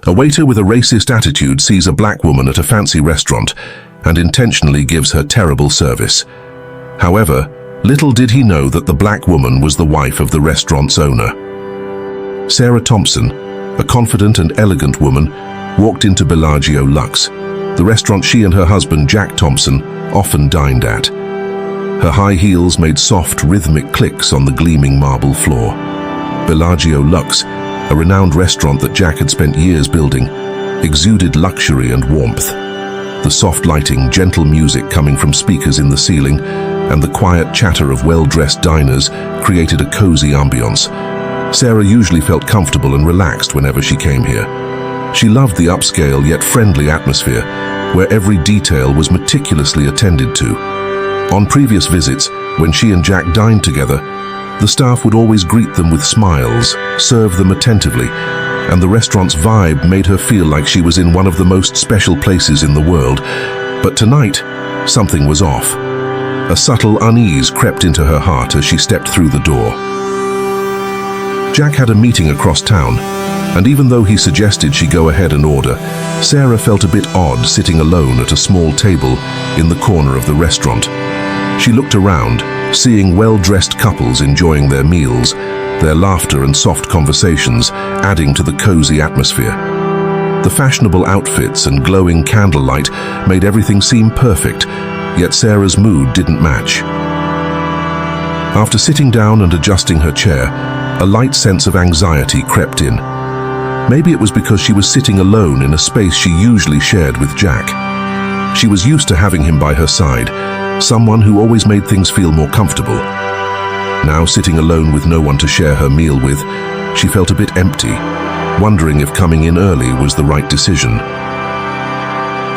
A waiter with a racist attitude sees a black woman at a fancy restaurant and intentionally gives her terrible service. However, little did he know that the black woman was the wife of the restaurant's owner. Sarah Thompson, a confident and elegant woman, walked into Bellagio Luxe, the restaurant she and her husband Jack Thompson often dined at. Her high heels made soft, rhythmic clicks on the gleaming marble floor. Bellagio Luxe, a renowned restaurant that Jack had spent years building, exuded luxury and warmth. The soft lighting, gentle music coming from speakers in the ceiling, and the quiet chatter of well-dressed diners created a cozy ambiance. Sarah usually felt comfortable and relaxed whenever she came here. She loved the upscale yet friendly atmosphere, where every detail was meticulously attended to. On previous visits, when she and Jack dined together, the staff would always greet them with smiles, serve them attentively, and the restaurant's vibe made her feel like she was in one of the most special places in the world. But tonight, something was off. A subtle unease crept into her heart as she stepped through the door. Jack had a meeting across town, and even though he suggested she go ahead and order, Sarah felt a bit odd sitting alone at a small table in the corner of the restaurant. She looked around, seeing well-dressed couples enjoying their meals, their laughter and soft conversations adding to the cozy atmosphere. The fashionable outfits and glowing candlelight made everything seem perfect, yet Sarah's mood didn't match. After sitting down and adjusting her chair, a light sense of anxiety crept in. Maybe it was because she was sitting alone in a space she usually shared with Jack. She was used to having him by her side, someone who always made things feel more comfortable. Now, sitting alone with no one to share her meal with, she felt a bit empty, wondering if coming in early was the right decision.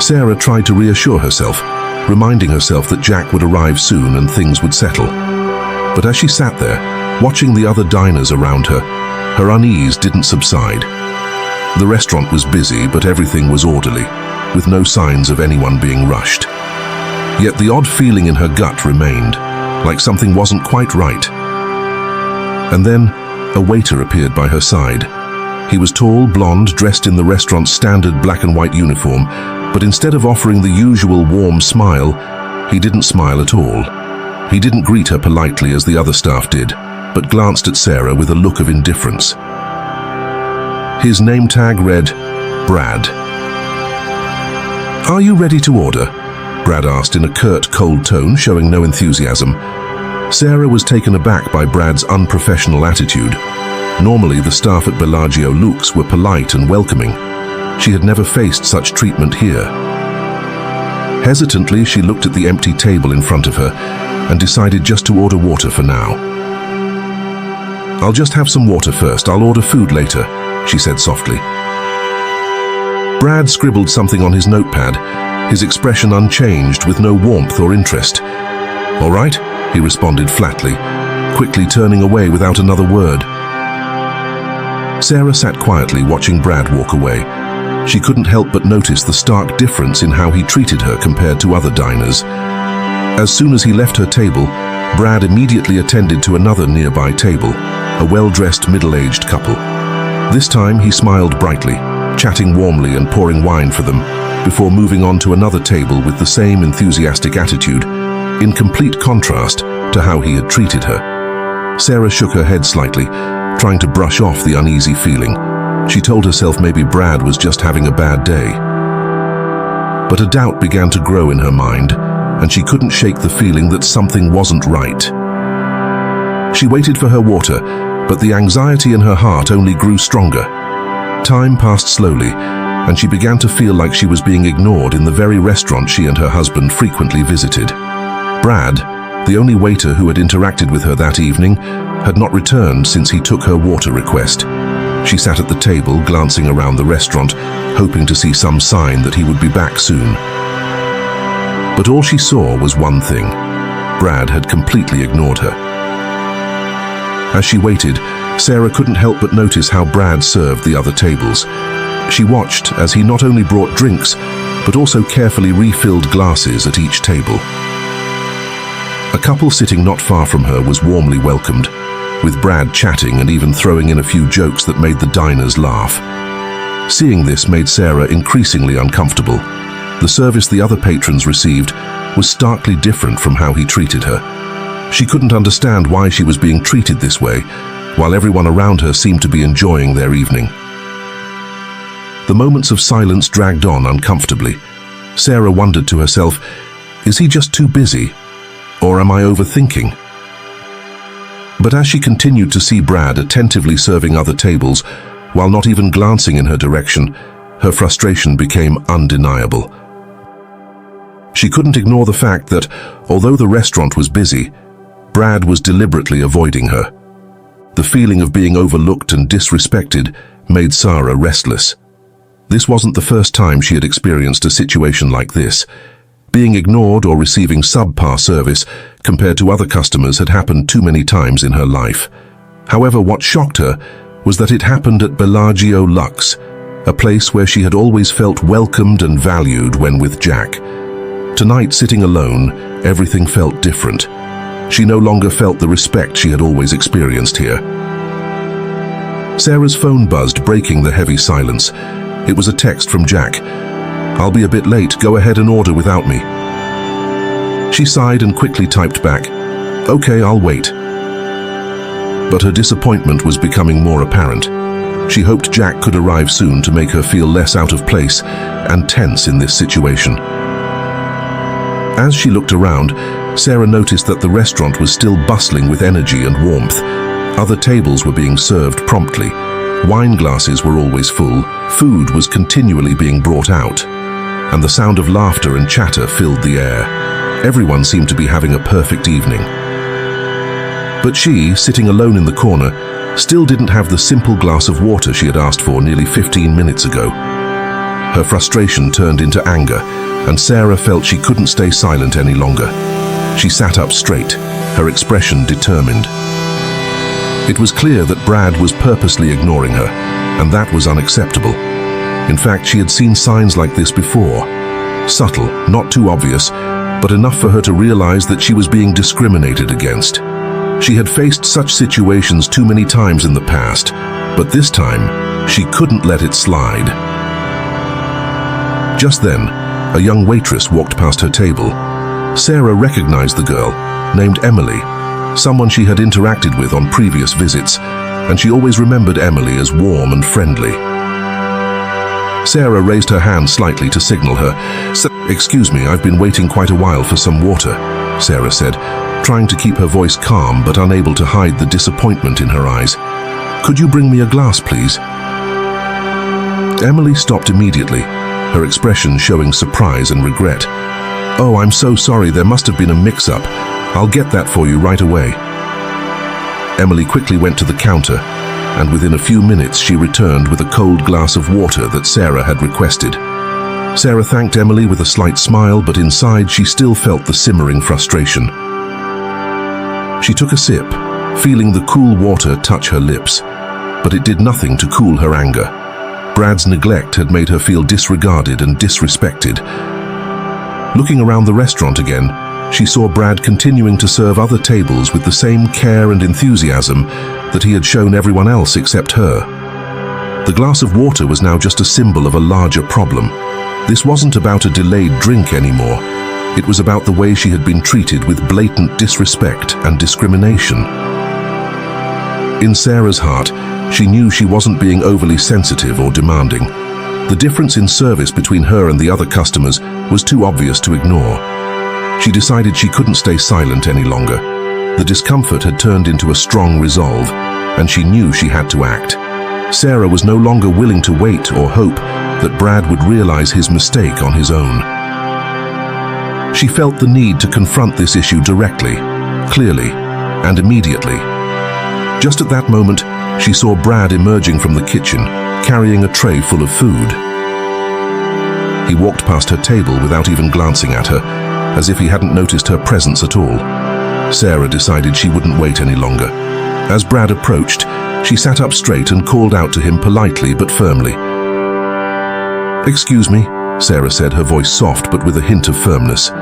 Sarah tried to reassure herself, reminding herself that Jack would arrive soon and things would settle. But as she sat there, watching the other diners around her, her unease didn't subside. The restaurant was busy, but everything was orderly, with no signs of anyone being rushed. Yet the odd feeling in her gut remained, like something wasn't quite right. And then, a waiter appeared by her side. He was tall, blonde, dressed in the restaurant's standard black and white uniform, but instead of offering the usual warm smile, he didn't smile at all. He didn't greet her politely as the other staff did, but glanced at Sarah with a look of indifference. His name tag read, Brad. "Are you ready to order?" Brad asked in a curt, cold tone, showing no enthusiasm. Sarah was taken aback by Brad's unprofessional attitude. Normally, the staff at Bellagio Luxe were polite and welcoming. She had never faced such treatment here. Hesitantly, she looked at the empty table in front of her and decided just to order water for now. "I'll just have some water first. I'll order food later," she said softly. Brad scribbled something on his notepad, his expression unchanged with no warmth or interest. "All right," he responded flatly, quickly turning away without another word. Sarah sat quietly watching Brad walk away. She couldn't help but notice the stark difference in how he treated her compared to other diners. As soon as he left her table, Brad immediately attended to another nearby table, a well-dressed middle-aged couple. This time he smiled brightly, chatting warmly and pouring wine for them, before moving on to another table with the same enthusiastic attitude, in complete contrast to how he had treated her. Sarah shook her head slightly, trying to brush off the uneasy feeling. She told herself maybe Brad was just having a bad day. But a doubt began to grow in her mind, and she couldn't shake the feeling that something wasn't right. She waited for her water, but the anxiety in her heart only grew stronger. Time passed slowly, and she began to feel like she was being ignored in the very restaurant she and her husband frequently visited. Brad, the only waiter who had interacted with her that evening, had not returned since he took her water request. She sat at the table, glancing around the restaurant, hoping to see some sign that he would be back soon. But all she saw was one thing. Brad had completely ignored her. As she waited, Sarah couldn't help but notice how Brad served the other tables. She watched as he not only brought drinks, but also carefully refilled glasses at each table. A couple sitting not far from her was warmly welcomed, with Brad chatting and even throwing in a few jokes that made the diners laugh. Seeing this made Sarah increasingly uncomfortable. The service the other patrons received was starkly different from how he treated her. She couldn't understand why she was being treated this way, while everyone around her seemed to be enjoying their evening. The moments of silence dragged on uncomfortably. Sarah wondered to herself, is he just too busy? Or am I overthinking? But as she continued to see Brad attentively serving other tables, while not even glancing in her direction, her frustration became undeniable. She couldn't ignore the fact that, although the restaurant was busy, Brad was deliberately avoiding her. The feeling of being overlooked and disrespected made Sarah restless. This wasn't the first time she had experienced a situation like this. Being ignored or receiving subpar service compared to other customers had happened too many times in her life. However, what shocked her was that it happened at Bellagio Luxe, a place where she had always felt welcomed and valued when with Jack. Tonight, sitting alone, everything felt different. She no longer felt the respect she had always experienced here. Sarah's phone buzzed, breaking the heavy silence. It was a text from Jack. "I'll be a bit late, go ahead and order without me." She sighed and quickly typed back, "Okay, I'll wait." But her disappointment was becoming more apparent. She hoped Jack could arrive soon to make her feel less out of place and tense in this situation. As she looked around, Sarah noticed that the restaurant was still bustling with energy and warmth. Other tables were being served promptly. Wine glasses were always full, food was continually being brought out, and the sound of laughter and chatter filled the air. Everyone seemed to be having a perfect evening. But she, sitting alone in the corner, still didn't have the simple glass of water she had asked for nearly 15 minutes ago. Her frustration turned into anger, and Sarah felt she couldn't stay silent any longer. She sat up straight, her expression determined. It was clear that Brad was purposely ignoring her, and that was unacceptable. In fact, she had seen signs like this before. Subtle, not too obvious, but enough for her to realize that she was being discriminated against. She had faced such situations too many times in the past, but this time, she couldn't let it slide. Just then, a young waitress walked past her table. Sarah recognized the girl, named Emily, someone she had interacted with on previous visits, and she always remembered Emily as warm and friendly. Sarah raised her hand slightly to signal her. "Excuse me, I've been waiting quite a while for some water," Sarah said, trying to keep her voice calm but unable to hide the disappointment in her eyes. "Could you bring me a glass, please?" Emily stopped immediately, her expression showing surprise and regret. "Oh, I'm so sorry, there must have been a mix-up. I'll get that for you right away." Emily quickly went to the counter, and within a few minutes she returned with a cold glass of water that Sarah had requested. Sarah thanked Emily with a slight smile, but inside she still felt the simmering frustration. She took a sip, feeling the cool water touch her lips, but it did nothing to cool her anger. Brad's neglect had made her feel disregarded and disrespected. Looking around the restaurant again, she saw Brad continuing to serve other tables with the same care and enthusiasm that he had shown everyone else except her. The glass of water was now just a symbol of a larger problem. This wasn't about a delayed drink anymore. It was about the way she had been treated with blatant disrespect and discrimination. In Sarah's heart, she knew she wasn't being overly sensitive or demanding. The difference in service between her and the other customers was too obvious to ignore. She decided she couldn't stay silent any longer. The discomfort had turned into a strong resolve, and she knew she had to act. Sarah was no longer willing to wait or hope that Brad would realize his mistake on his own. She felt the need to confront this issue directly, clearly, and immediately. Just at that moment, she saw Brad emerging from the kitchen, carrying a tray full of food. He walked past her table without even glancing at her, as if he hadn't noticed her presence at all. Sarah decided she wouldn't wait any longer. As Brad approached, she sat up straight and called out to him politely but firmly. "Excuse me," Sarah said, her voice soft but with a hint of firmness.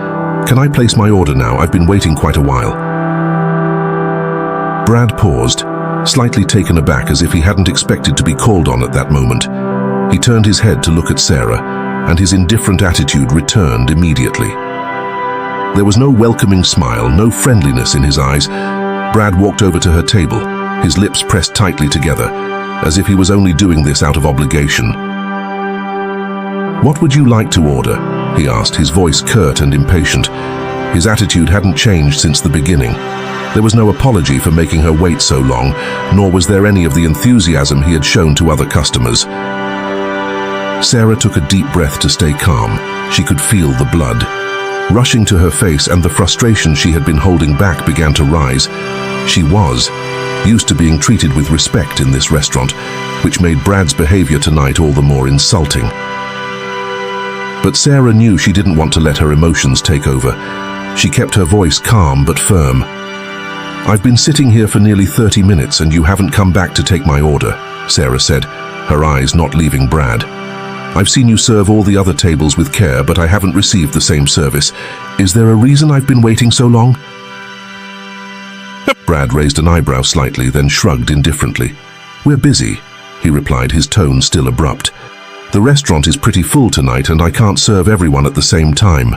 "Can I place my order now? I've been waiting quite a while." Brad paused, slightly taken aback as if he hadn't expected to be called on at that moment. He turned his head to look at Sarah, and his indifferent attitude returned immediately. There was no welcoming smile, no friendliness in his eyes. Brad walked over to her table, his lips pressed tightly together, as if he was only doing this out of obligation. "What would you like to order?" he asked, his voice curt and impatient. His attitude hadn't changed since the beginning. There was no apology for making her wait so long, nor was there any of the enthusiasm he had shown to other customers. Sarah took a deep breath to stay calm. She could feel the blood rushing to her face, and the frustration she had been holding back began to rise. She was used to being treated with respect in this restaurant, which made Brad's behavior tonight all the more insulting. But Sarah knew she didn't want to let her emotions take over. She kept her voice calm but firm. "I've been sitting here for nearly 30 minutes and you haven't come back to take my order," Sarah said, her eyes not leaving Brad. "I've seen you serve all the other tables with care, but I haven't received the same service. Is there a reason I've been waiting so long?" Brad raised an eyebrow slightly, then shrugged indifferently. "We're busy," he replied, his tone still abrupt. "The restaurant is pretty full tonight and I can't serve everyone at the same time."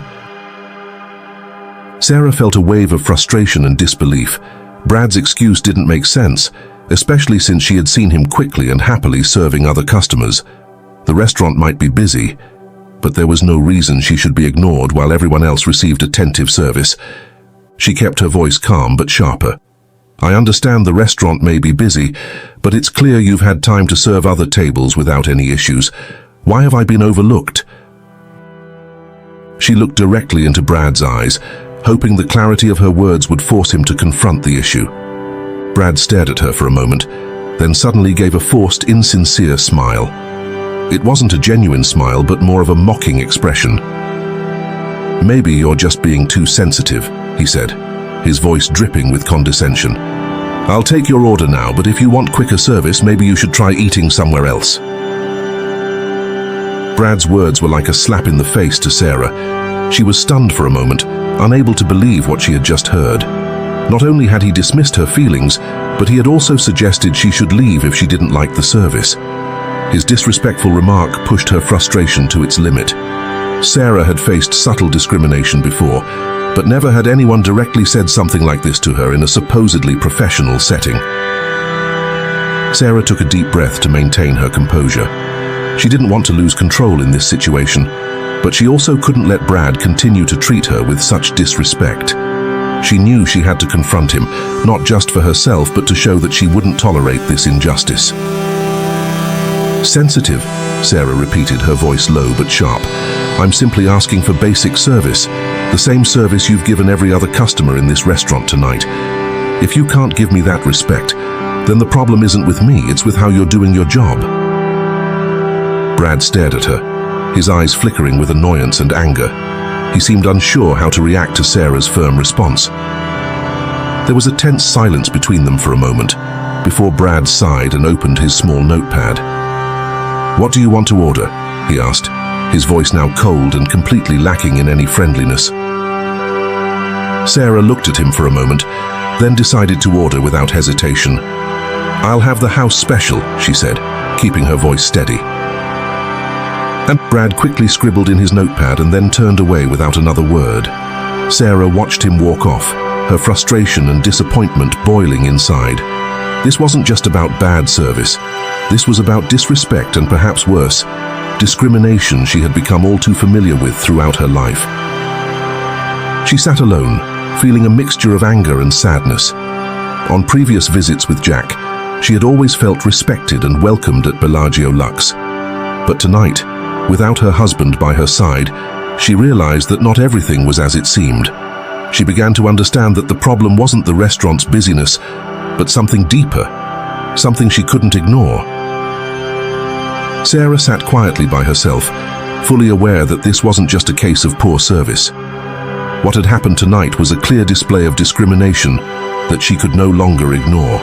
Sarah felt a wave of frustration and disbelief. Brad's excuse didn't make sense, especially since she had seen him quickly and happily serving other customers. The restaurant might be busy, but there was no reason she should be ignored while everyone else received attentive service. She kept her voice calm but sharper. "I understand the restaurant may be busy, but it's clear you've had time to serve other tables without any issues. Why have I been overlooked?" She looked directly into Brad's eyes, hoping the clarity of her words would force him to confront the issue. Brad stared at her for a moment, then suddenly gave a forced, insincere smile. It wasn't a genuine smile, but more of a mocking expression. "Maybe you're just being too sensitive," he said, his voice dripping with condescension. "I'll take your order now, but if you want quicker service, maybe you should try eating somewhere else." Brad's words were like a slap in the face to Sarah. She was stunned for a moment, unable to believe what she had just heard. Not only had he dismissed her feelings, but he had also suggested she should leave if she didn't like the service. His disrespectful remark pushed her frustration to its limit. Sarah had faced subtle discrimination before, but never had anyone directly said something like this to her in a supposedly professional setting. Sarah took a deep breath to maintain her composure. She didn't want to lose control in this situation, but she also couldn't let Brad continue to treat her with such disrespect. She knew she had to confront him, not just for herself, but to show that she wouldn't tolerate this injustice. "Sensitive," Sarah repeated, her voice low but sharp. "I'm simply asking for basic service, the same service you've given every other customer in this restaurant tonight. If you can't give me that respect, then the problem isn't with me, it's with how you're doing your job." Brad stared at her, his eyes flickering with annoyance and anger. He seemed unsure how to react to Sarah's firm response. There was a tense silence between them for a moment, before Brad sighed and opened his small notepad. "What do you want to order?" he asked, his voice now cold and completely lacking in any friendliness. Sarah looked at him for a moment, then decided to order without hesitation. "I'll have the house special," she said, keeping her voice steady. And Brad quickly scribbled in his notepad and then turned away without another word. Sarah watched him walk off, her frustration and disappointment boiling inside. This wasn't just about bad service. This was about disrespect and, perhaps worse, discrimination she had become all too familiar with throughout her life. She sat alone, feeling a mixture of anger and sadness. On previous visits with Jack, she had always felt respected and welcomed at Bellagio Luxe. But tonight, without her husband by her side, she realized that not everything was as it seemed. She began to understand that the problem wasn't the restaurant's busyness, but something deeper, something she couldn't ignore. Sarah sat quietly by herself, fully aware that this wasn't just a case of poor service. What had happened tonight was a clear display of discrimination that she could no longer ignore.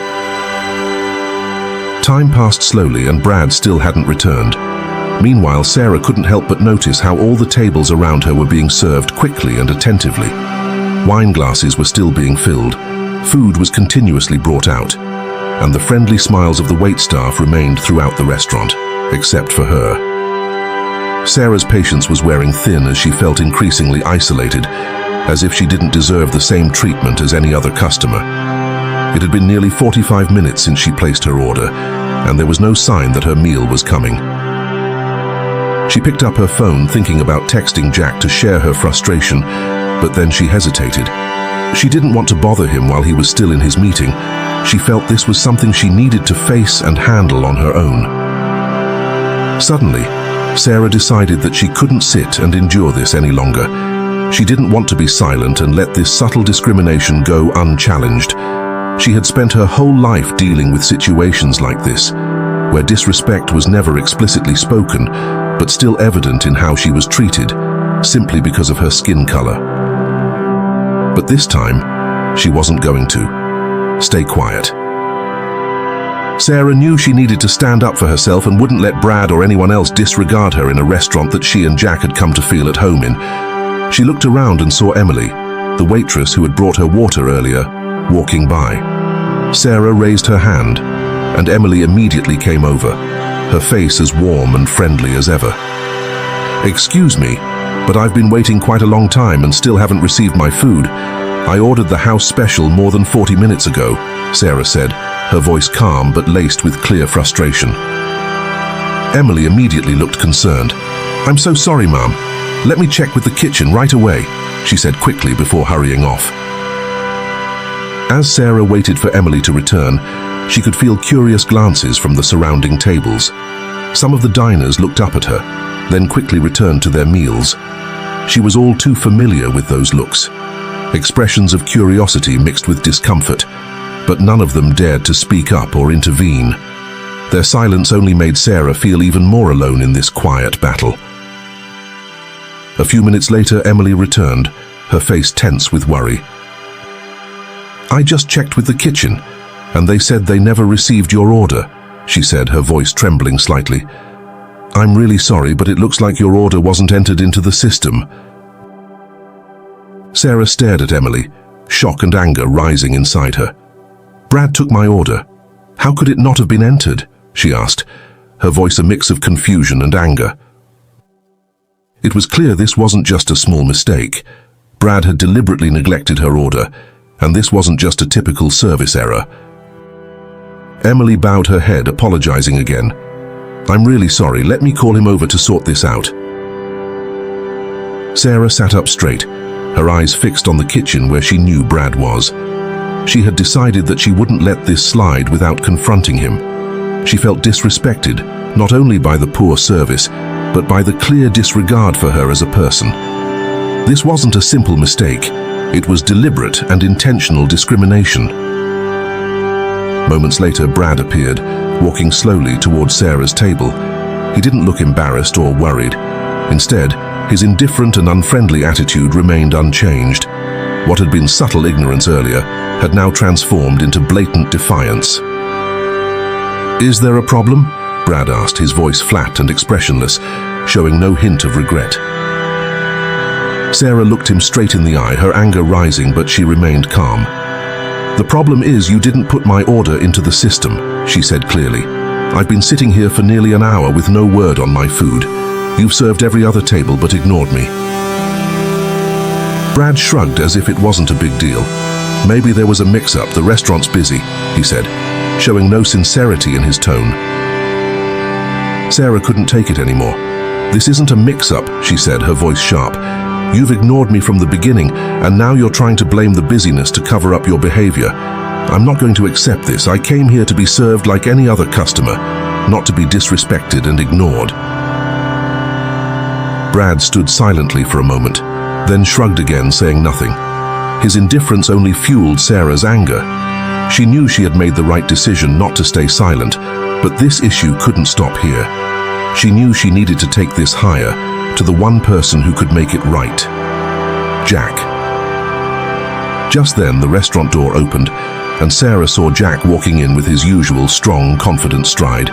Time passed slowly and Brad still hadn't returned. Meanwhile, Sarah couldn't help but notice how all the tables around her were being served quickly and attentively. Wine glasses were still being filled, food was continuously brought out, and the friendly smiles of the waitstaff remained throughout the restaurant. except for her. Sarah's patience was wearing thin as she felt increasingly isolated, as if she didn't deserve the same treatment as any other customer. It had been nearly 45 minutes since she placed her order, and there was no sign that her meal was coming. She picked up her phone, thinking about texting Jack to share her frustration, but then she hesitated. She didn't want to bother him while he was still in his meeting. She felt this was something she needed to face and handle on her own. Suddenly, Sarah decided that she couldn't sit and endure this any longer. She didn't want to be silent and let this subtle discrimination go unchallenged. She had spent her whole life dealing with situations like this, where disrespect was never explicitly spoken, but still evident in how she was treated, simply because of her skin color. But this time, she wasn't going to. Stay quiet. Sarah knew she needed to stand up for herself and wouldn't let Brad or anyone else disregard her in a restaurant that she and Jack had come to feel at home in. She looked around and saw Emily, the waitress who had brought her water earlier, walking by. Sarah raised her hand, and Emily immediately came over, her face as warm and friendly as ever. "Excuse me, but I've been waiting quite a long time and still haven't received my food. I ordered the house special more than 40 minutes ago," Sarah said, her voice calm but laced with clear frustration. Emily immediately looked concerned. "I'm so sorry, Mom. Let me check with the kitchen right away," she said quickly before hurrying off. As Sarah waited for Emily to return, she could feel curious glances from the surrounding tables. Some of the diners looked up at her, then quickly returned to their meals. She was all too familiar with those looks. Expressions of curiosity mixed with discomfort, but none of them dared to speak up or intervene. Their silence only made Sarah feel even more alone in this quiet battle. A few minutes later, Emily returned, her face tense with worry. "I just checked with the kitchen, and they said they never received your order," she said, her voice trembling slightly. "I'm really sorry, but it looks like your order wasn't entered into the system." Sarah stared at Emily, shock and anger rising inside her. "Brad took my order. How could it not have been entered?" she asked, her voice a mix of confusion and anger. It was clear this wasn't just a small mistake. Brad had deliberately neglected her order, and this wasn't just a typical service error. Emily bowed her head, apologizing again. "I'm really sorry. Let me call him over to sort this out." Sarah sat up straight, her eyes fixed on the kitchen where she knew Brad was. She had decided that she wouldn't let this slide without confronting him. She felt disrespected, not only by the poor service, but by the clear disregard for her as a person. This wasn't a simple mistake. It was deliberate and intentional discrimination. Moments later, Brad appeared, walking slowly towards Sarah's table. He didn't look embarrassed or worried. Instead, his indifferent and unfriendly attitude remained unchanged. What had been subtle ignorance earlier had now transformed into blatant defiance. "Is there a problem?" Brad asked, his voice flat and expressionless, showing no hint of regret. Sarah looked him straight in the eye, her anger rising, but she remained calm. "The problem is you didn't put my order into the system," she said clearly. "I've been sitting here for nearly an hour with no word on my food. You've served every other table but ignored me." Brad shrugged as if it wasn't a big deal. "Maybe there was a mix-up. The restaurant's busy," he said, showing no sincerity in his tone. Sarah couldn't take it anymore. "This isn't a mix-up," she said, her voice sharp. "You've ignored me from the beginning, and now you're trying to blame the busyness to cover up your behavior. I'm not going to accept this. I came here to be served like any other customer, not to be disrespected and ignored." Brad stood silently for a moment, then shrugged again, saying nothing. His indifference only fueled Sarah's anger. She knew she had made the right decision not to stay silent, but this issue couldn't stop here. She knew she needed to take this higher, to the one person who could make it right. Jack. Just then, the restaurant door opened, and Sarah saw Jack walking in with his usual strong, confident stride.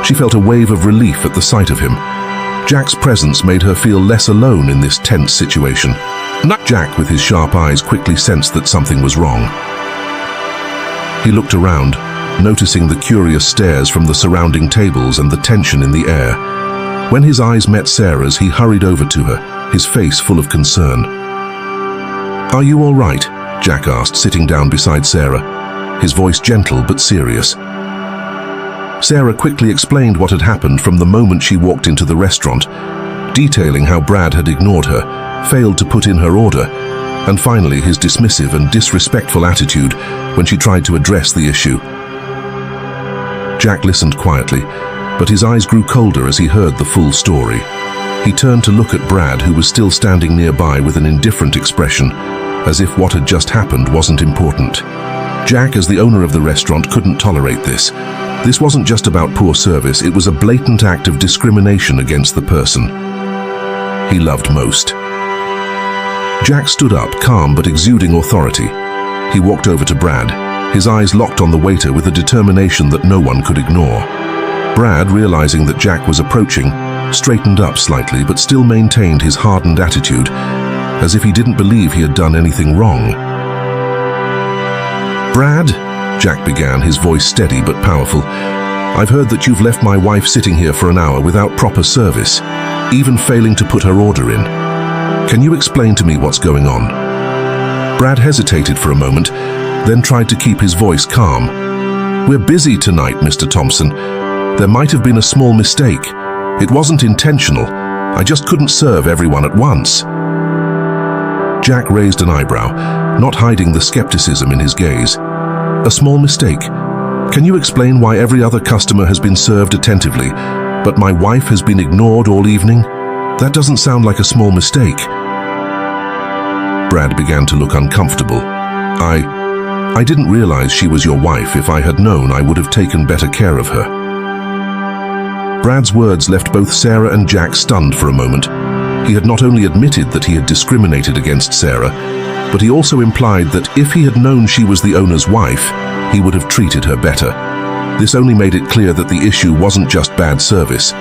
She felt a wave of relief at the sight of him. Jack's presence made her feel less alone in this tense situation. Jack, with his sharp eyes, quickly sensed that something was wrong. He looked around, noticing the curious stares from the surrounding tables and the tension in the air. When his eyes met Sarah's, he hurried over to her, his face full of concern. "Are you all right?" Jack asked, sitting down beside Sarah, his voice gentle but serious. Sarah quickly explained what had happened from the moment she walked into the restaurant, detailing how Brad had ignored her, failed to put in her order, and finally his dismissive and disrespectful attitude when she tried to address the issue. Jack listened quietly, but his eyes grew colder as he heard the full story. He turned to look at Brad, who was still standing nearby with an indifferent expression, as if what had just happened wasn't important. Jack, as the owner of the restaurant, couldn't tolerate this. This wasn't just about poor service, it was a blatant act of discrimination against the person he loved most. Jack stood up, calm but exuding authority. He walked over to Brad, his eyes locked on the waiter with a determination that no one could ignore. Brad, realizing that Jack was approaching, straightened up slightly but still maintained his hardened attitude, as if he didn't believe he had done anything wrong. "Brad," Jack began, his voice steady but powerful, "I've heard that you've left my wife sitting here for an hour without proper service, even failing to put her order in. Can you explain to me what's going on?" Brad hesitated for a moment, then tried to keep his voice calm. "We're busy tonight, Mr. Thompson. There might have been a small mistake. It wasn't intentional. I just couldn't serve everyone at once." Jack raised an eyebrow, not hiding the skepticism in his gaze. "A small mistake? Can you explain why every other customer has been served attentively, but my wife has been ignored all evening? That doesn't sound like a small mistake." Brad began to look uncomfortable. I didn't realize she was your wife. If I had known, I would have taken better care of her." Brad's words left both Sarah and Jack stunned for a moment. He had not only admitted that he had discriminated against Sarah, but he also implied that if he had known she was the owner's wife, he would have treated her better. This only made it clear that the issue wasn't just bad service,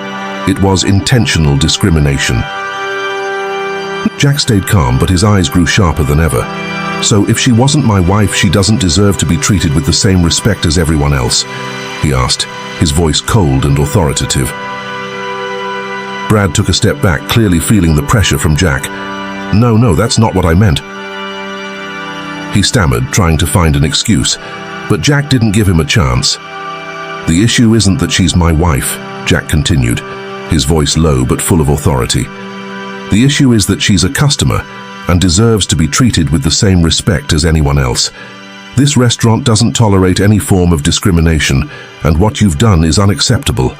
it was intentional discrimination. Jack stayed calm, but his eyes grew sharper than ever. "So if she wasn't my wife, she doesn't deserve to be treated with the same respect as everyone else?" he asked, his voice cold and authoritative. Brad took a step back, clearly feeling the pressure from Jack. No, that's not what I meant." He stammered, trying to find an excuse, but Jack didn't give him a chance. "The issue isn't that she's my wife," Jack continued, his voice low but full of authority. "The issue is that she's a customer and deserves to be treated with the same respect as anyone else. This restaurant doesn't tolerate any form of discrimination, and what you've done is unacceptable."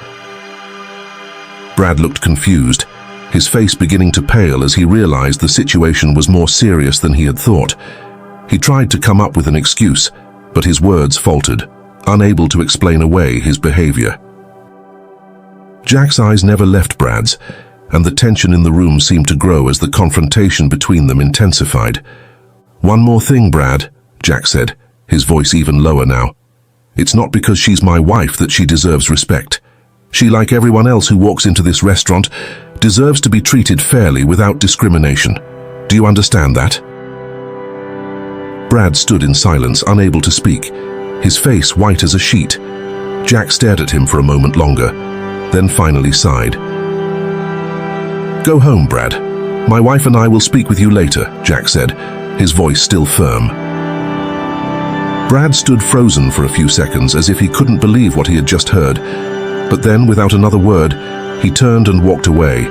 Brad looked confused, his face beginning to pale as he realized the situation was more serious than he had thought. He tried to come up with an excuse, but his words faltered, unable to explain away his behavior. Jack's eyes never left Brad's, and the tension in the room seemed to grow as the confrontation between them intensified. "One more thing, Brad," Jack said, his voice even lower now. "It's not because she's my wife that she deserves respect. She, like everyone else who walks into this restaurant, deserves to be treated fairly without discrimination. Do you understand that?" Brad stood in silence, unable to speak, his face white as a sheet. Jack stared at him for a moment longer, then finally sighed. "Go home, Brad. My wife and I will speak with you later," Jack said, his voice still firm. Brad stood frozen for a few seconds, as if he couldn't believe what he had just heard, but then, without another word, he turned and walked away,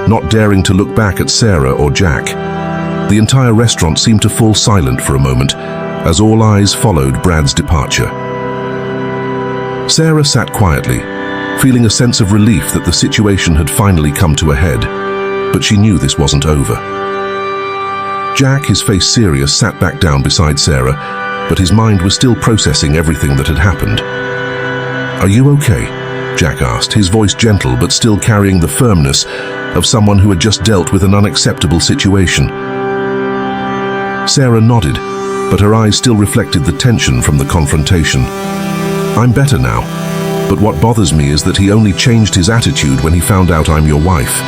not daring to look back at Sarah or Jack. The entire restaurant seemed to fall silent for a moment, as all eyes followed Brad's departure. Sarah sat quietly, feeling a sense of relief that the situation had finally come to a head, but she knew this wasn't over. Jack, his face serious, sat back down beside Sarah, but his mind was still processing everything that had happened. "Are you okay?" Jack asked, his voice gentle but still carrying the firmness of someone who had just dealt with an unacceptable situation. Sarah nodded, but her eyes still reflected the tension from the confrontation. "I'm better now, but what bothers me is that he only changed his attitude when he found out I'm your wife.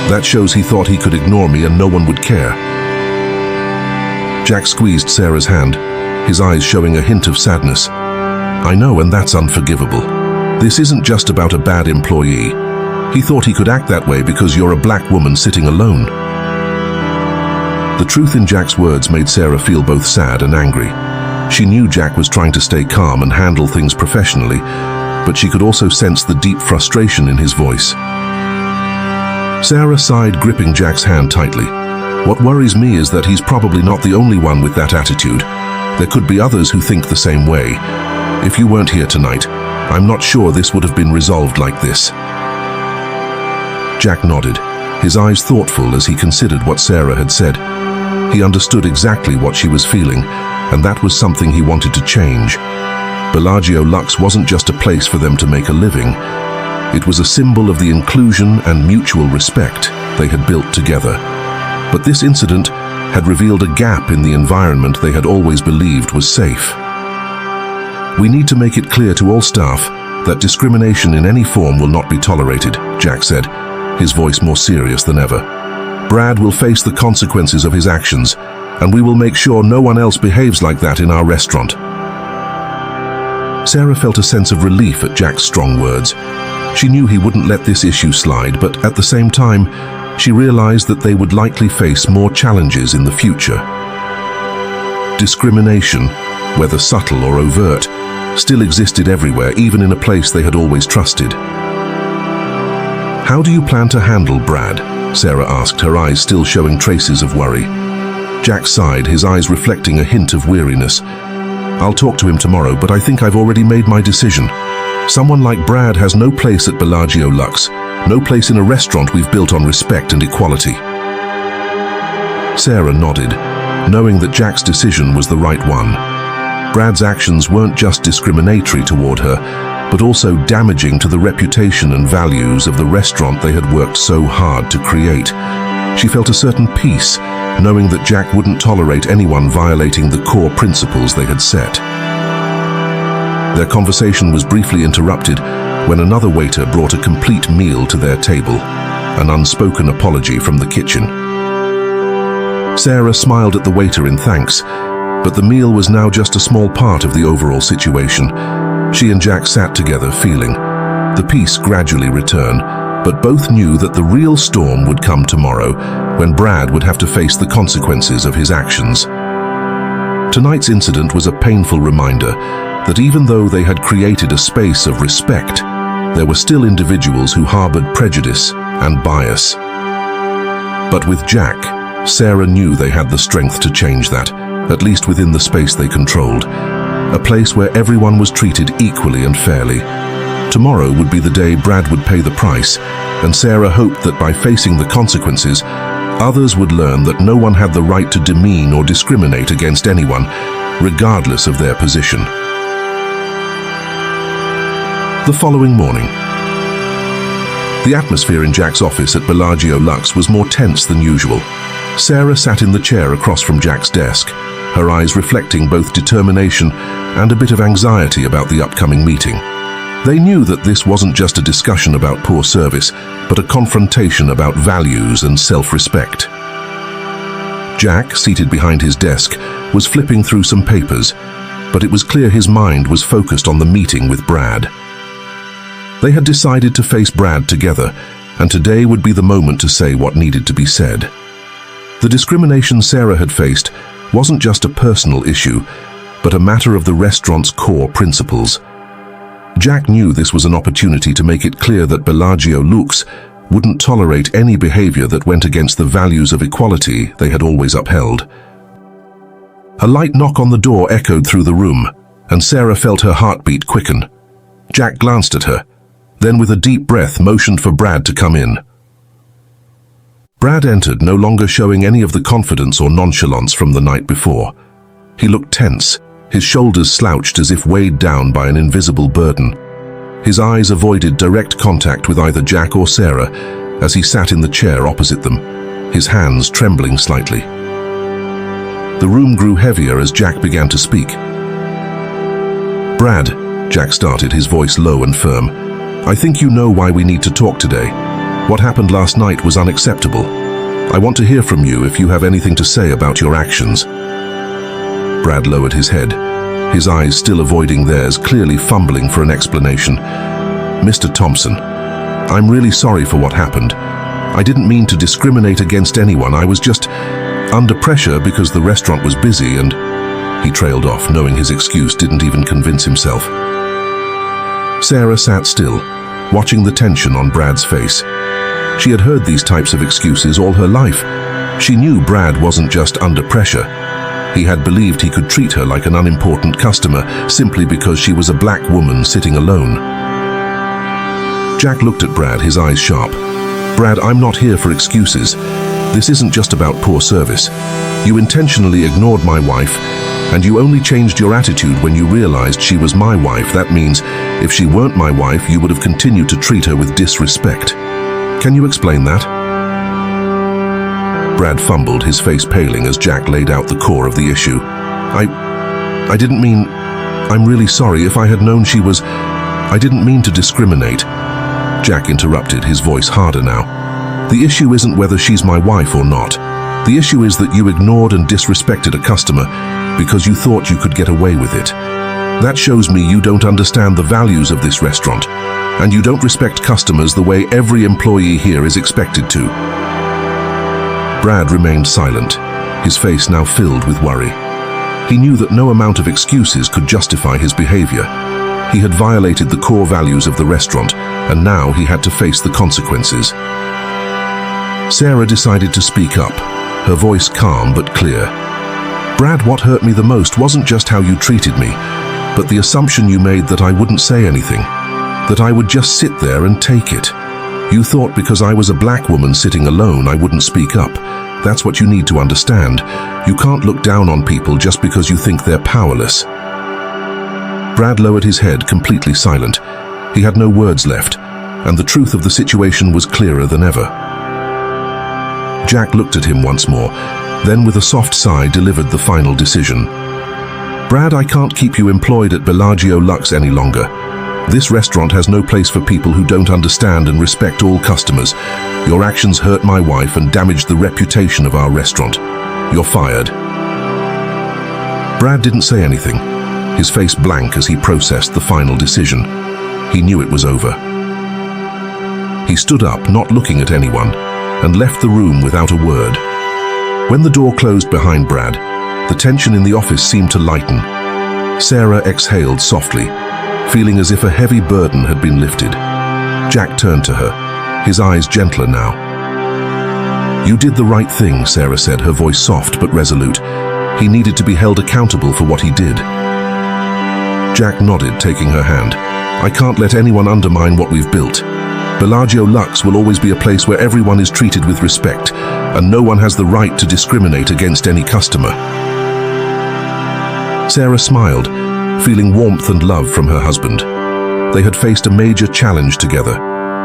That shows he thought he could ignore me and no one would care." Jack squeezed Sarah's hand, his eyes showing a hint of sadness. I know, and that's unforgivable. This isn't just about a bad employee. He thought he could act that way because you're a black woman sitting alone. The truth in Jack's words made Sarah feel both sad and angry. She knew Jack was trying to stay calm and handle things professionally, but she could also sense the deep frustration in his voice. Sarah sighed, gripping Jack's hand tightly. What worries me is that he's probably not the only one with that attitude. There could be others who think the same way. If you weren't here tonight, I'm not sure this would have been resolved like this. Jack nodded, his eyes thoughtful as he considered what Sarah had said. He understood exactly what she was feeling, and that was something he wanted to change. Bellagio Lux wasn't just a place for them to make a living. It was a symbol of the inclusion and mutual respect they had built together. But this incident had revealed a gap in the environment they had always believed was safe. We need to make it clear to all staff that discrimination in any form will not be tolerated, Jack said, his voice more serious than ever. Brad will face the consequences of his actions, and we will make sure no one else behaves like that in our restaurant. Sarah felt a sense of relief at Jack's strong words. She knew he wouldn't let this issue slide, but at the same time, she realized that they would likely face more challenges in the future. Discrimination, whether subtle or overt, still existed everywhere, even in a place they had always trusted. How do you plan to handle Brad? Sarah asked, her eyes still showing traces of worry. Jack sighed, his eyes reflecting a hint of weariness. I'll talk to him tomorrow, but I think I've already made my decision. Someone like Brad has no place at Bellagio Lux, no place in a restaurant we've built on respect and equality. Sarah nodded, knowing that Jack's decision was the right one. Brad's actions weren't just discriminatory toward her, but also damaging to the reputation and values of the restaurant they had worked so hard to create. She felt a certain peace, knowing that Jack wouldn't tolerate anyone violating the core principles they had set. Their conversation was briefly interrupted when another waiter brought a complete meal to their table, an unspoken apology from the kitchen. Sarah smiled at the waiter in thanks, but the meal was now just a small part of the overall situation. She and Jack sat together, feeling the peace gradually return, but both knew that the real storm would come tomorrow, when Brad would have to face the consequences of his actions. Tonight's incident was a painful reminder that even though they had created a space of respect, there were still individuals who harbored prejudice and bias. But with Jack, Sarah knew they had the strength to change that, at least within the space they controlled, a place where everyone was treated equally and fairly. Tomorrow would be the day Brad would pay the price, and Sarah hoped that by facing the consequences, others would learn that no one had the right to demean or discriminate against anyone, regardless of their position. The following morning, the atmosphere in Jack's office at Bellagio Lux was more tense than usual. Sarah sat in the chair across from Jack's desk, her eyes reflecting both determination and a bit of anxiety about the upcoming meeting. They knew that this wasn't just a discussion about poor service, but a confrontation about values and self-respect. Jack, seated behind his desk, was flipping through some papers, but it was clear his mind was focused on the meeting with Brad. They had decided to face Brad together, and today would be the moment to say what needed to be said. The discrimination Sarah had faced wasn't just a personal issue, but a matter of the restaurant's core principles. Jack knew this was an opportunity to make it clear that Bellagio Lux wouldn't tolerate any behavior that went against the values of equality they had always upheld. A light knock on the door echoed through the room, and Sarah felt her heartbeat quicken. Jack glanced at her, then with a deep breath motioned for Brad to come in. Brad entered, no longer showing any of the confidence or nonchalance from the night before. He looked tense, his shoulders slouched as if weighed down by an invisible burden. His eyes avoided direct contact with either Jack or Sarah as he sat in the chair opposite them, his hands trembling slightly. The room grew heavier as Jack began to speak. Brad, Jack started, his voice low and firm, I think you know why we need to talk today. What happened last night was unacceptable. I want to hear from you if you have anything to say about your actions. Brad lowered his head, his eyes still avoiding theirs, clearly fumbling for an explanation. "Mr. Thompson, I'm really sorry for what happened. I didn't mean to discriminate against anyone. I was just under pressure because the restaurant was busy," and he trailed off, knowing his excuse didn't even convince himself. Sarah sat still, watching the tension on Brad's face. She had heard these types of excuses all her life. She knew Brad wasn't just under pressure. He had believed he could treat her like an unimportant customer simply because she was a black woman sitting alone. Jack looked at Brad, his eyes sharp. "Brad, I'm not here for excuses. This isn't just about poor service. You intentionally ignored my wife, and you only changed your attitude when you realized she was my wife. That means if she weren't my wife, you would have continued to treat her with disrespect. Can you explain that?" Brad fumbled, his face paling as Jack laid out the core of the issue. I didn't mean... I'm really sorry. If I had known she was... I didn't mean to discriminate." Jack interrupted, his voice harder now. "The issue isn't whether she's my wife or not. The issue is that you ignored and disrespected a customer because you thought you could get away with it. That shows me you don't understand the values of this restaurant, and you don't respect customers the way every employee here is expected to." Brad remained silent, his face now filled with worry. He knew that no amount of excuses could justify his behavior. He had violated the core values of the restaurant, and now he had to face the consequences. Sarah decided to speak up, her voice calm but clear. "Brad, what hurt me the most wasn't just how you treated me, but the assumption you made that I wouldn't say anything, that I would just sit there and take it. You thought because I was a black woman sitting alone, I wouldn't speak up. That's what you need to understand. You can't look down on people just because you think they're powerless." Brad lowered his head, completely silent. He had no words left, and the truth of the situation was clearer than ever. Jack looked at him once more, then with a soft sigh delivered the final decision. "Brad, I can't keep you employed at Bellagio Lux any longer. This restaurant has no place for people who don't understand and respect all customers. Your actions hurt my wife and damaged the reputation of our restaurant. You're fired." Brad didn't say anything, his face blank as he processed the final decision. He knew it was over. He stood up, not looking at anyone, and left the room without a word. When the door closed behind Brad, the tension in the office seemed to lighten. Sarah exhaled softly, feeling as if a heavy burden had been lifted. Jack turned to her, his eyes gentler now. "You did the right thing," Sarah said, her voice soft but resolute. "He needed to be held accountable for what he did." Jack nodded, taking her hand. "I can't let anyone undermine what we've built. Bellagio Lux will always be a place where everyone is treated with respect, and no one has the right to discriminate against any customer." Sarah smiled, feeling warmth and love from her husband. They had faced a major challenge together,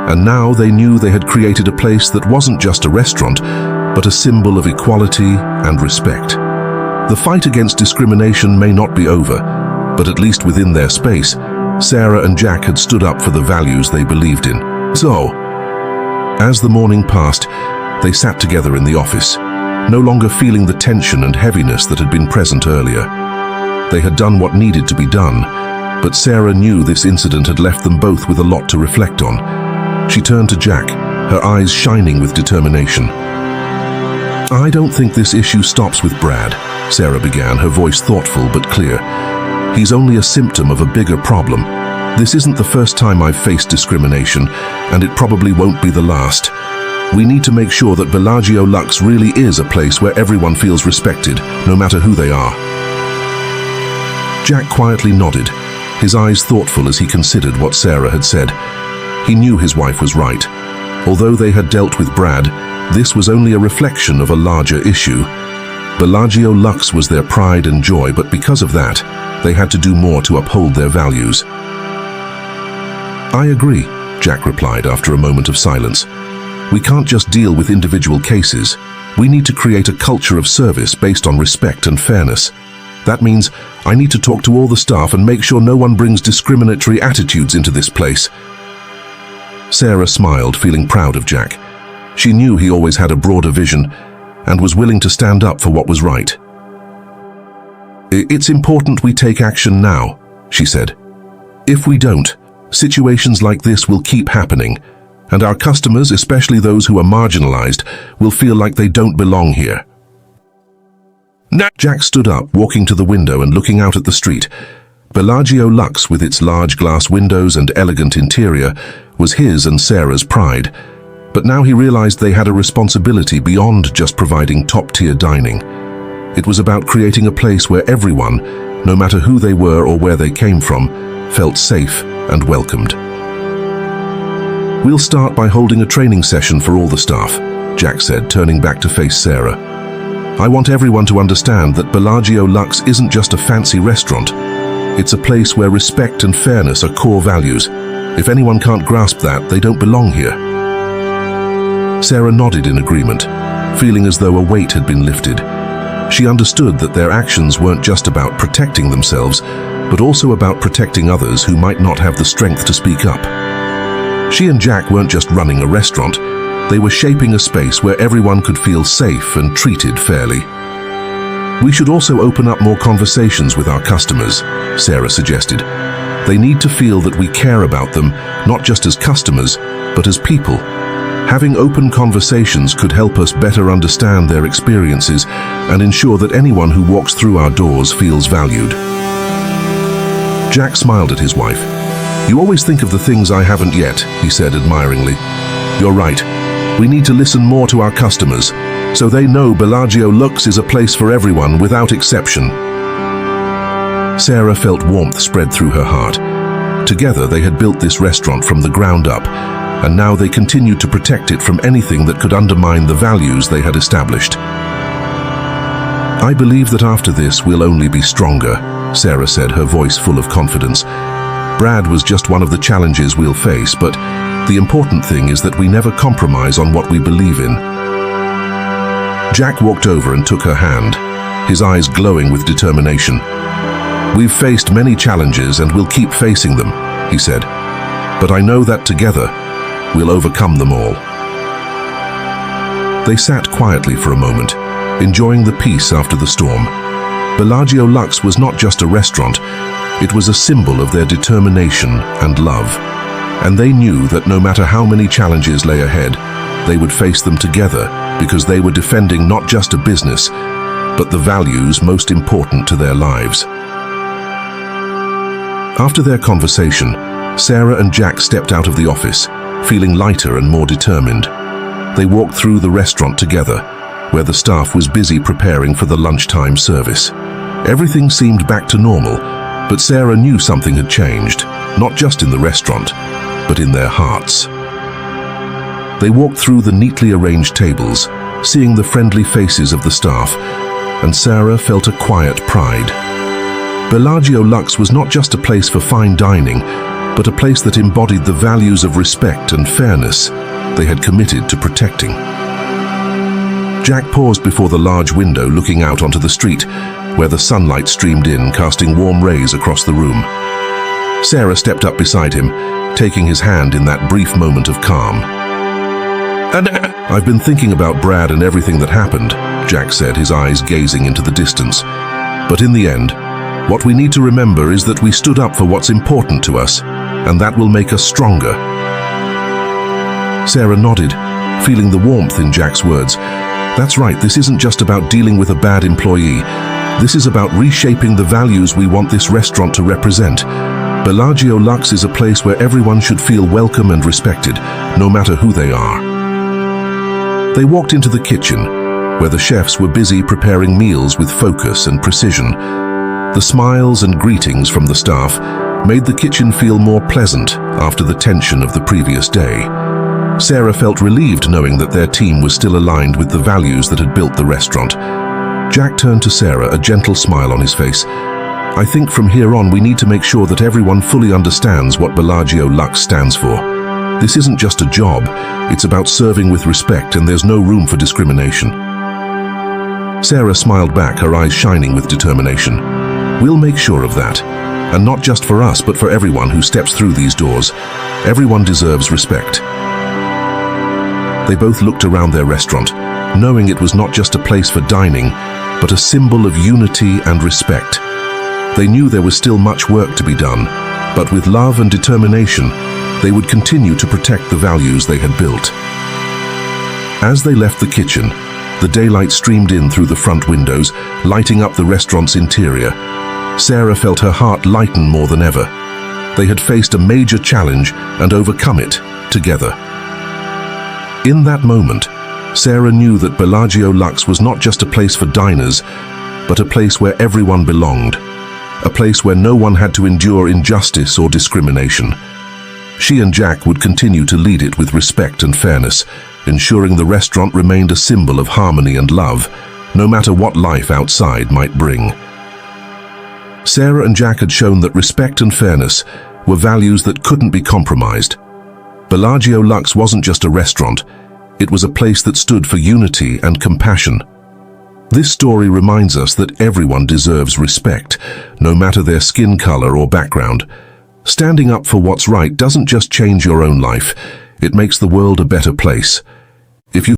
and now they knew they had created a place that wasn't just a restaurant, but a symbol of equality and respect. The fight against discrimination may not be over, but at least within their space, Sarah and Jack had stood up for the values they believed in. So, as the morning passed, they sat together in the office, no longer feeling the tension and heaviness that had been present earlier. They had done what needed to be done, but Sarah knew this incident had left them both with a lot to reflect on. She turned to Jack, her eyes shining with determination. "I don't think this issue stops with Brad," Sarah began, her voice thoughtful but clear. "He's only a symptom of a bigger problem. This isn't the first time I've faced discrimination, and it probably won't be the last. We need to make sure that Bellagio Lux really is a place where everyone feels respected, no matter who they are." Jack quietly nodded, his eyes thoughtful as he considered what Sarah had said. He knew his wife was right. Although they had dealt with Brad, this was only a reflection of a larger issue. Bellagio Lux was their pride and joy, but because of that, they had to do more to uphold their values. "I agree," Jack replied after a moment of silence. "We can't just deal with individual cases. We need to create a culture of service based on respect and fairness. That means I need to talk to all the staff and make sure no one brings discriminatory attitudes into this place." Sarah smiled, feeling proud of Jack. She knew he always had a broader vision and was willing to stand up for what was right. It's important we take action now, she said. If we don't, situations like this will keep happening, and our customers, especially those who are marginalized, will feel like they don't belong here. Jack stood up, walking to the window and looking out at the street. Bellagio Luxe, with its large glass windows and elegant interior, was his and Sarah's pride. But now he realized they had a responsibility beyond just providing top-tier dining. It was about creating a place where everyone, no matter who they were or where they came from, felt safe and welcomed. We'll start by holding a training session for all the staff, Jack said, turning back to face Sarah. I want everyone to understand that Bellagio Luxe isn't just a fancy restaurant. It's a place where respect and fairness are core values. If anyone can't grasp that, they don't belong here. Sarah nodded in agreement, feeling as though a weight had been lifted. She understood that their actions weren't just about protecting themselves, but also about protecting others who might not have the strength to speak up. She and Jack weren't just running a restaurant, they were shaping a space where everyone could feel safe and treated fairly. We should also open up more conversations with our customers, Sarah suggested. They need to feel that we care about them, not just as customers, but as people. Having open conversations could help us better understand their experiences and ensure that anyone who walks through our doors feels valued. Jack smiled at his wife. You always think of the things I haven't yet, he said admiringly. You're right. We need to listen more to our customers, so they know Bellagio Luxe is a place for everyone without exception. Sarah felt warmth spread through her heart. Together they had built this restaurant from the ground up, and now they continued to protect it from anything that could undermine the values they had established. I believe that after this we'll only be stronger, Sarah said, her voice full of confidence. Brad was just one of the challenges we'll face, but the important thing is that we never compromise on what we believe in. Jack walked over and took her hand, his eyes glowing with determination. We've faced many challenges and we'll keep facing them, he said. But I know that together, we'll overcome them all. They sat quietly for a moment, enjoying the peace after the storm. Bellagio Luxe was not just a restaurant, it was a symbol of their determination and love. And they knew that no matter how many challenges lay ahead, they would face them together because they were defending not just a business, but the values most important to their lives. After their conversation, Sarah and Jack stepped out of the office, feeling lighter and more determined. They walked through the restaurant together, where the staff was busy preparing for the lunchtime service. Everything seemed back to normal, but Sarah knew something had changed, not just in the restaurant, but in their hearts. They walked through the neatly arranged tables, seeing the friendly faces of the staff, and Sarah felt a quiet pride. Bellagio Luxe was not just a place for fine dining, but a place that embodied the values of respect and fairness they had committed to protecting. Jack paused before the large window looking out onto the street, where the sunlight streamed in, casting warm rays across the room. Sarah stepped up beside him, taking his hand in that brief moment of calm. I've been thinking about Brad and everything that happened, Jack said, his eyes gazing into the distance. But in the end, what we need to remember is that we stood up for what's important to us, and that will make us stronger. Sarah nodded, feeling the warmth in Jack's words. That's right, this isn't just about dealing with a bad employee. This is about reshaping the values we want this restaurant to represent. Bellagio Luxe is a place where everyone should feel welcome and respected, no matter who they are. They walked into the kitchen, where the chefs were busy preparing meals with focus and precision. The smiles and greetings from the staff made the kitchen feel more pleasant after the tension of the previous day. Sarah felt relieved knowing that their team was still aligned with the values that had built the restaurant. Jack turned to Sarah, a gentle smile on his face. I think from here on we need to make sure that everyone fully understands what Bellagio Luxe stands for. This isn't just a job, it's about serving with respect, and there's no room for discrimination. Sarah smiled back, her eyes shining with determination. We'll make sure of that. And not just for us, but for everyone who steps through these doors. Everyone deserves respect. They both looked around their restaurant, knowing it was not just a place for dining, but a symbol of unity and respect. They knew there was still much work to be done, but with love and determination, they would continue to protect the values they had built. As they left the kitchen, the daylight streamed in through the front windows, lighting up the restaurant's interior. Sarah felt her heart lighten more than ever. They had faced a major challenge and overcome it together. In that moment, Sarah knew that Bellagio Luxe was not just a place for diners, but a place where everyone belonged, a place where no one had to endure injustice or discrimination. She and Jack would continue to lead it with respect and fairness, ensuring the restaurant remained a symbol of harmony and love, no matter what life outside might bring. Sarah and Jack had shown that respect and fairness were values that couldn't be compromised. Bellagio Luxe wasn't just a restaurant, it was a place that stood for unity and compassion. This story reminds us that everyone deserves respect, no matter their skin color or background. Standing up for what's right doesn't just change your own life, it makes the world a better place. If you